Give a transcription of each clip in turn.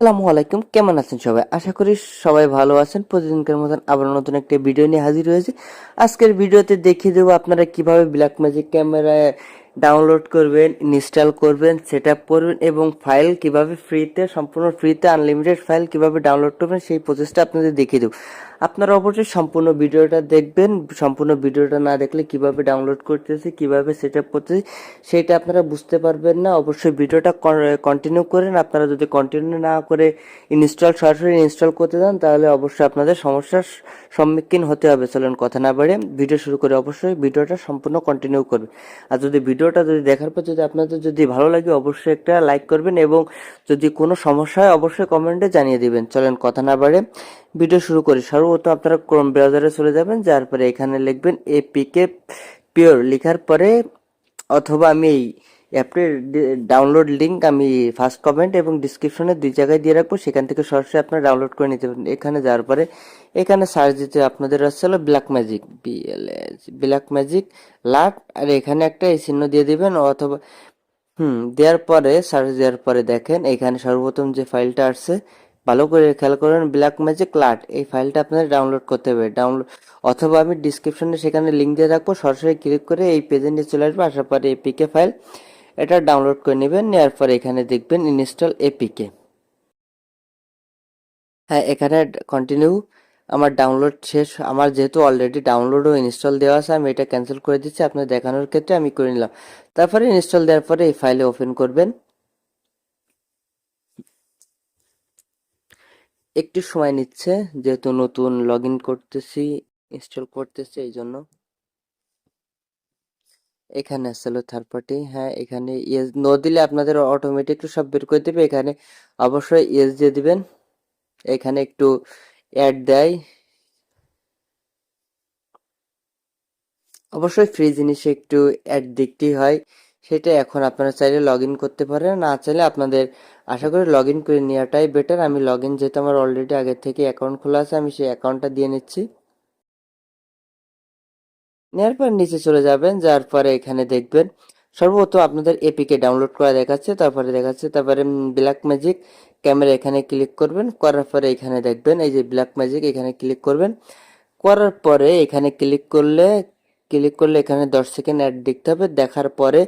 আসসালামু আলাইকুম, কেমন আছেন সবাই? আশা করি সবাই ভালো আছেন। প্রতিদিনকার মতন আবার নতুন একটা ভিডিও নিয়ে হাজির হয়েছি। আজকের ভিডিওতে দেখিয়ে দেবো আপনারা কিভাবে ব্ল্যাকম্যাজিক ক্যামেরায় ডাউনলোড করবেন, ইনস্টল করবেন, সেট আপ করবেন এবং ফাইল কিভাবে ফ্রিতে, সম্পূর্ণ ফ্রিতে আনলিমিটেড ফাইল কিভাবে ডাউনলোড করবেন সেই প্রসেসটা আপনাদের দেখিয়ে দেবো। আপনারা অবশ্যই সম্পূর্ণ ভিডিওটা দেখবেন। সম্পূর্ণ ভিডিওটা না দেখলে কিভাবে ডাউনলোড করতেছি, কিভাবে সেট আপ করতেছি সেটা আপনারা বুঝতে পারবেন না। অবশ্যই ভিডিওটা কন্টিনিউ করেন। আপনারা যদি কন্টিনিউ না করে সরাসরি ইনস্টল করতে যান তাহলে অবশ্যই আপনাদের সমস্যার সম্মুখীন হতে হবে। চলুন কথা না বাড়িয়ে ভিডিও শুরু করে অবশ্যই ভিডিওটা সম্পূর্ণ কন্টিনিউ করবেন। আর যদি ভিডিওটা দেখার পর যদি আপনাদের যদি ভালো লাগে অবশ্যই একটা লাইক করবেন এবং যদি কোনো সমস্যা হয় অবশ্যই কমেন্টে জানিয়ে দিবেন। চলেন কথা না বাড়িয়ে ভিডিও শুরু করি। সর্বপ্রথম আপনারা ক্রোম ব্রাউজারে চলে যাবেন, যার পরে এখানে লিখবেন এপিকে পিওর, লেখার পরে অথবা আমি এই অ্যাপটির ডাউনলোড লিঙ্ক আমি ফার্স্ট কমেন্ট এবং ডিসক্রিপশনে দুই জায়গায় দিয়ে রাখবো, সেখান থেকে সরাসরি আপনারা ডাউনলোড করে নিতে পারেন। এখানে যাওয়ার পরে এখানে সার্চ দিতে আপনাদের আসছে হলো ব্ল্যাক ম্যাজিক, ব্ল্যাক ম্যাজিক লাট, আর এখানে একটা এই চিহ্ন দিয়ে দিবেন অথবা দেওয়ার পরে সার্চ দেওয়ার পরে দেখেন এখানে সর্বপ্রথম যে ফাইলটা আসছে, ভালো করে খেয়াল করেন, ব্ল্যাক ম্যাজিক লাট, এই ফাইলটা আপনাদের ডাউনলোড করতে হবে। ডাউনলোড অথবা আমি ডিসক্রিপশনে সেখানে লিঙ্ক দিয়ে রাখবো, সরাসরি ক্লিক করে এই পেজে নিয়ে চলে আসবে। আসার পরে এপিকে ফাইল এটা ডাউনলোড করে নেবেন। নেওয়ার পরে এখানে দেখবেন ইনস্টল এপিকে। হ্যাঁ, এখানে কন্টিনিউ। আমার ডাউনলোড শেষ। আমার যেহেতু অলরেডি ডাউনলোড ও ইনস্টল দেওয়া আছে আমি এটা ক্যান্সেল করে দিচ্ছি, আপনার দেখানোর ক্ষেত্রে আমি করে নিলাম। তারপরে ইনস্টল দেওয়ার পরে এই ফাইলে ওপেন করবেন। একটু সময় নিচ্ছে যেহেতু নতুন লগ ইন করতেছি, ইনস্টল করতেছি এই জন্য। এখানে আসলে থার্ড পার্টি, হ্যাঁ এখানে ইয়েস নো দিলে আপনাদের অটোমেটিক সব বের করে দেবে। এখানে অবশ্যই ইয়েস দিয়ে দিবেন। এখানে একটু অ্যাড দেয়, অবশ্যই ফ্রি জিনিসে একটু অ্যাড দেখতেই হয়। সেটা এখন আপনারা চাইলে লগ ইন করতে পারেন, না চাইলে আপনাদের আশা করি লগ ইন করে নেওয়াটাই বেটার। আমি লগ ইন, যেহেতু আমার অলরেডি আগে থেকে অ্যাকাউন্ট খোলা আছে, আমি সেই অ্যাকাউন্টটা দিয়ে নিচ্ছি। নেওয়ার পর নিচে চলে যাবেন, যার পরে এখানে দেখবেন সর্বপ্রথম আপনাদের এপিকে ডাউনলোড করা দেখাচ্ছে, তারপরে দেখাচ্ছে, তারপরে ব্ল্যাক ম্যাজিক ক্যামেরা এখানে ক্লিক করবেন। করার পরে এখানে দেখবেন এই যে ব্ল্যাক ম্যাজিক, এখানে ক্লিক করবেন। করার পরে এখানে ক্লিক করলে এখানে 10 সেকেন্ড অ্যাড দেখতে হবে। দেখার পরে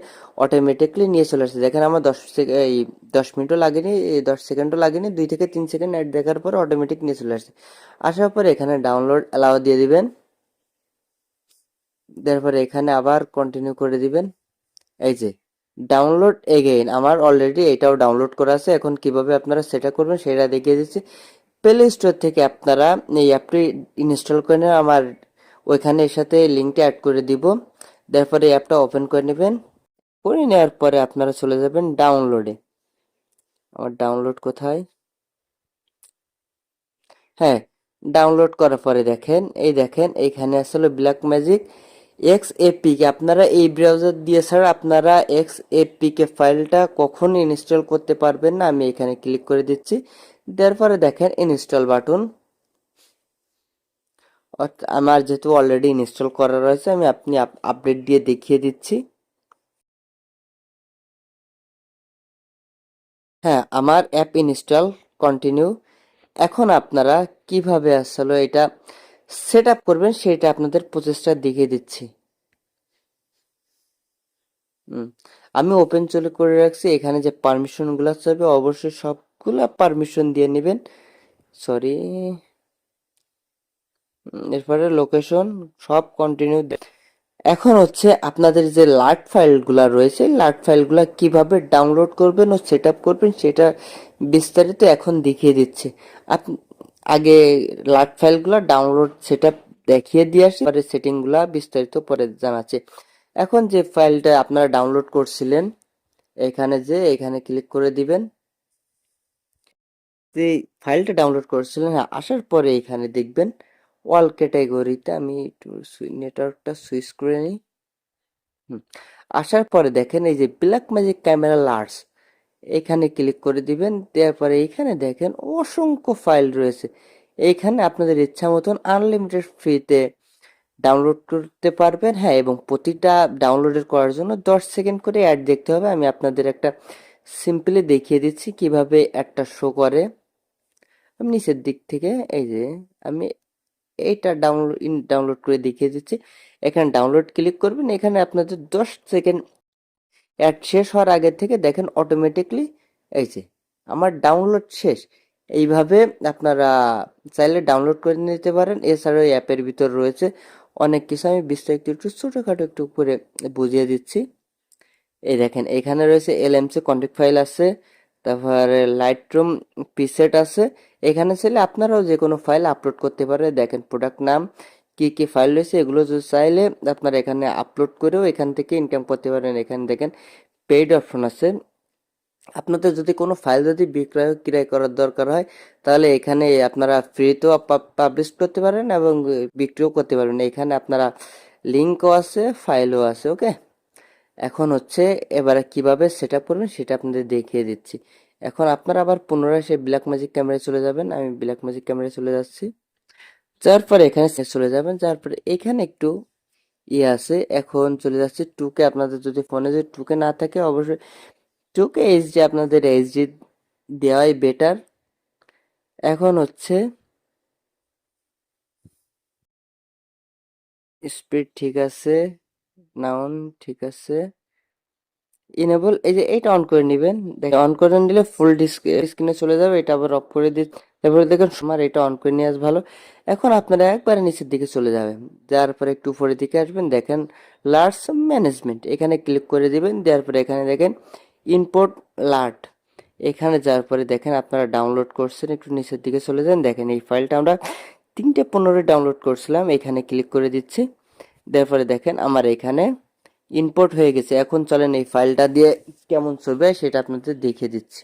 অটোমেটিকলি নিয়ে চলে আসছে। দেখেন আমার 10 সেকেন্ড, এই 10 মিনিটও লাগেনি, এই 10 সেকেন্ডও লাগেনি, 2 থেকে 3 সেকেন্ড অ্যাড দেখার পরে অটোমেটিক নিয়ে চলে আসছে। আসার পরে এখানে ডাউনলোড অ্যালাউ দিয়ে দিবেন। তারপরে এখানে আবার কন্টিনিউ করে দিবেন। এই যে ডাউনলোড এগেইন, আমার অলরেডি এটাও ডাউনলোড করা আছে। এখন কিভাবে আপনারা সেটা করবেন সেটা দেখিয়ে দিচ্ছি। প্লে স্টোর থেকে আপনারা এই অ্যাপটি ইনস্টল করে নেবেন। আমার ওইখানে এর সাথে লিঙ্কটা অ্যাড করে দিব। তারপরে অ্যাপটা ওপেন করে নেবেন। করে নেওয়ার পরে আপনারা চলে যাবেন ডাউনলোডে। আমার ডাউনলোড কোথায়? হ্যাঁ, ডাউনলোড করার পরে দেখেন, এই দেখেন এইখানে আসলে ব্ল্যাক ম্যাজিক এক্সএপিকে, আপনারা এই ব্রাউজার দিয়ে ছাড়া আপনারা এক্সএপিকে ফাইলটা কখনো ইনস্টল করতে পারবেন না। আমি এখানে ক্লিক করে দিচ্ছি। দেওয়ার পরে দেখেন ইনস্টল বাটন, আমার যেহেতু অলরেডি ইনস্টল করা রয়েছে আমি আপনি আপডেট দিয়ে দেখিয়ে দিচ্ছি। হ্যাঁ, আমার অ্যাপ ইনস্টল কন্টিনিউ। এখন আপনারা কিভাবে আসলে এটা সেট আপ করবেন সেটা আপনাদের প্রচেষ্টা দেখিয়ে দিচ্ছি। হুম, আমি ওপেন চলে করে রাখছি। এখানে যে পারমিশন গুলো চাইবে অবশ্যই সবগুলা পারমিশন দিয়ে নেবেন। সরি, এরপরে লোকেশন সব কন্টিনিউ। এখন হচ্ছে আপনাদের যে লার্ট ফাইলগুলা রয়েছে, লার্ট ফাইলগুলা কিভাবে ডাউনলোড করবেন ও সেট আপ করবেন সেটা বিস্তারিত এখন দেখিয়ে দিচ্ছে। আগে লার্ট ফাইলগুলা ডাউনলোড সেট আপ দেখিয়ে দিয়ে আসি, পরে সেটিংগুলা বিস্তারিত পরে জানাচ্ছে। এখন যে ফাইলটা আপনারা ডাউনলোড করছিলেন এখানে ক্লিক করে দিবেন। যে ফাইলটা ডাউনলোড করেছিলেন, হ্যাঁ, আসার পরে এখানে দেখবেন অল ক্যাটাগরিতে, আমি একটু নেটওয়ার্কটা সুইচ করে নিই। হুম, আসার পরে দেখেন এই যে ব্ল্যাক ম্যাজিক ক্যামেরা লার্স, এখানে ক্লিক করে দিবেন। তারপরে এখানে দেখেন অসংখ্য ফাইল রয়েছে। এইখানে আপনাদের ইচ্ছা মতন আনলিমিটেড ফ্রিতে ডাউনলোড করতে পারবেন। হ্যাঁ, এবং প্রতিটা ডাউনলোডের করার জন্য 10 সেকেন্ড করে অ্যাড দেখতে হবে। আমি আপনাদের একটা সিম্পলি দেখিয়ে দিচ্ছি কিভাবে অ্যাডটা শো করে। আমি নিচের দিক থেকে এই যে আমি এইটা ডাউনলোড করে দেখিয়ে দিচ্ছি। এখানে ডাউনলোড ক্লিক করবেন, এখানে আপনাদের 10 সেকেন্ড অ্যাড শেষ হওয়ার আগে থেকে দেখেন অটোমেটিকলি এই যে আমার ডাউনলোড শেষ। এইভাবে আপনারা চাইলে ডাউনলোড করে নিতে পারেন। এছাড়াও এই অ্যাপের ভিতর রয়েছে অনেক কিছু, আমি বিস্তারিত একটু ছোটোখাটো একটু করে বুঝিয়ে দিচ্ছি। এই দেখেন এখানে রয়েছে এলএমসি কনফিগ ফাইল আছে, তারপরে লাইটরুম প্রিসেট আছে। এখানে চাইলে আপনারাও যে কোনো ফাইল আপলোড করতে পারে। দেখেন প্রোডাক্ট নাম কি কি ফাইল রয়েছে, এগুলো যদি চাইলে আপনারা এখানে আপলোড করেও এখান থেকে ইনকাম করতে পারেন। এখানে দেখেন পেইড অপশন আছে। আপনাদের যদি কোনো ফাইল যদি বিক্রয় ক্রয় করার দরকার হয় তাহলে এখানে আপনারা ফ্রিতেও পাবলিশ করতে পারেন এবং বিক্রিও করতে পারবেন। এখানে আপনারা লিঙ্কও আছে, ফাইলও আছে। ওকে, এখন হচ্ছে এবারে কিভাবে সেট আপ করবেন সেটা আপনাদের দেখিয়ে দিচ্ছি। এখন আপনারা আবার পুনরায় সেই ব্ল্যাক ম্যাজিক ক্যামেরায় চলে যাবেন। আমি ব্ল্যাক ম্যাজিক ক্যামেরায় চলে যাচ্ছি। যার পরে এখানে চলে যাবেন, যার পরে এখানে একটু ইয়ে আছে। এখন চলে যাচ্ছে টুকে। আপনাদের যদি ফোনে যদি টুকে না থাকে অবশ্যই টুকে এইচডি আপনাদের এইচডি দেওয়াই বেটার। এখন হচ্ছে স্পিড ঠিক আছে, নাউন ঠিক আছে, ইনেবল এই যে এটা অন করে নেবেন। অন করে নিলে ফুল স্ক্রিনে চলে যাবে। এটা আবার অফ করে দিন। তারপরে দেখুন আমার এটা অন করে নিয়ে আস ভালো। এখন আপনারা একবারে নিচের দিকে চলে যাবেন, যার পরে একটু উপরের দিকে আসবেন, দেখেন লার্জ ম্যানেজমেন্ট, এখানে ক্লিক করে দিবেন। দেওয়ার পরে এখানে দেখেন ইম্পোর্ট লার্ট, এখানে যাওয়ার পরে দেখেন আপনারা ডাউনলোড করছেন, একটু নিচের দিকে চলে যান। দেখেন এই ফাইলটা আমরা 3:15 ডাউনলোড করছিলাম। এখানে ক্লিক করে দিচ্ছি। দেওয়ার পরে দেখেন আমার এখানে ইম্পোর্ট হয়ে গেছে। এখন চলেন এই ফাইলটা দিয়ে কেমন চলবে সেটা আপনাদের দেখিয়ে দিচ্ছি।